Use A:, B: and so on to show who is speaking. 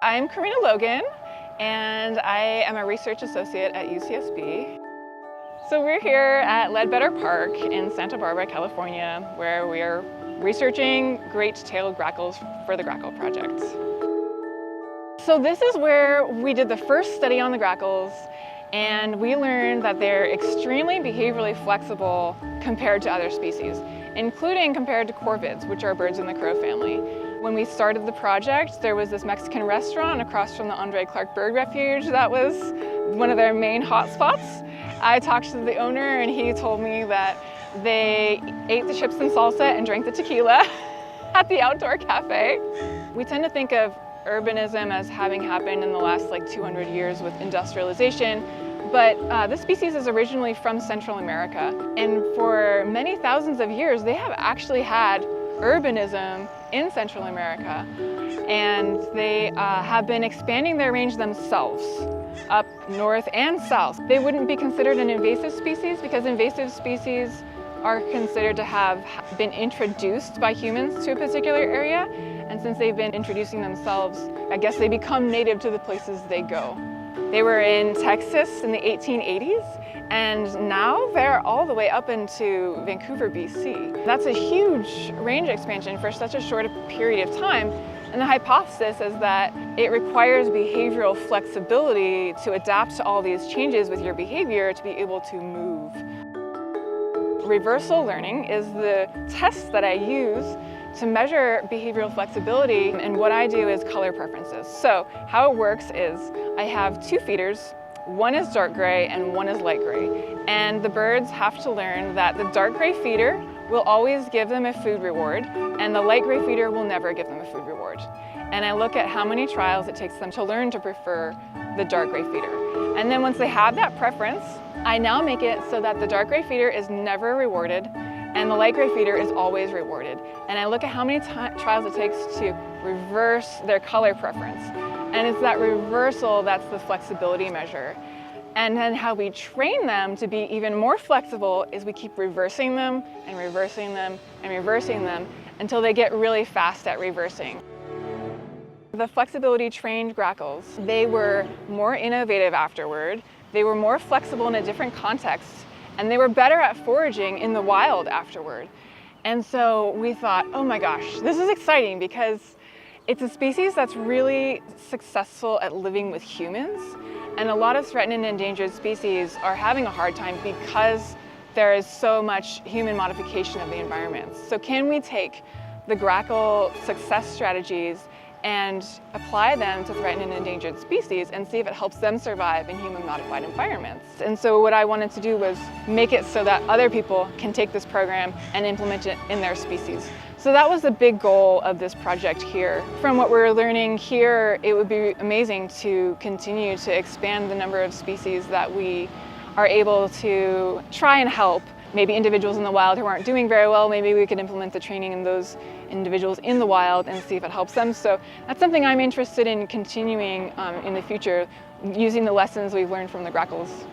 A: I'm Corina Logan, and I am a research associate at UCSB. So we're here at Leadbetter Park in Santa Barbara, California, where we are researching great-tailed grackles for the Grackle Project. So this is where we did the first study on the grackles, and we learned that they're extremely behaviorally flexible compared to other species, including compared to corvids, which are birds in the crow family. When we started the project, there was this Mexican restaurant across from the Andre Clark Bird Refuge that was one of their main hotspots. I talked to the owner and he told me that they ate the chips and salsa and drank the tequila at the outdoor cafe. We tend to think of urbanism as having happened in the last 200 years with industrialization, but this species is originally from Central America, and for many thousands of years they have actually had urbanism in Central America, and they have been expanding their range themselves up north and south. They wouldn't be considered an invasive species because invasive species are considered to have been introduced by humans to a particular area, and since they've been introducing themselves, I guess they become native to the places they go. They were in Texas in the 1880s, and now they're all the way up into Vancouver, BC. That's a huge range expansion for such a short period of time, and the hypothesis is that it requires behavioral flexibility to adapt to all these changes with your behavior to be able to move. Reversal learning is the test that I use to measure behavioral flexibility, and what I do is color preferences. So how it works is I have two feeders. One is dark gray and one is light gray. And the birds have to learn that the dark gray feeder will always give them a food reward, and the light gray feeder will never give them a food reward. And I look at how many trials it takes them to learn to prefer the dark gray feeder. And then once they have that preference, I now make it so that the dark gray feeder is never rewarded and the light gray feeder is always rewarded. And I look at how many trials it takes to reverse their color preference. And it's that reversal that's the flexibility measure. And then how we train them to be even more flexible is we keep reversing them and reversing them and reversing them until they get really fast at reversing. The flexibility trained grackles, they were more innovative afterward, they were more flexible in a different context, and they were better at foraging in the wild afterward. And so we thought, oh my gosh, this is exciting because it's a species that's really successful at living with humans, and a lot of threatened and endangered species are having a hard time because there is so much human modification of the environment. So can we take the grackle success strategies and apply them to threatened and endangered species and see if it helps them survive in human-modified environments? And so what I wanted to do was make it so that other people can take this program and implement it in their species. So that was the big goal of this project here. From what we're learning here, it would be amazing to continue to expand the number of species that we are able to try and help. Maybe individuals in the wild who aren't doing very well, maybe we could implement the training in those individuals in the wild and see if it helps them. So that's something I'm interested in continuing in the future, using the lessons we've learned from the grackles.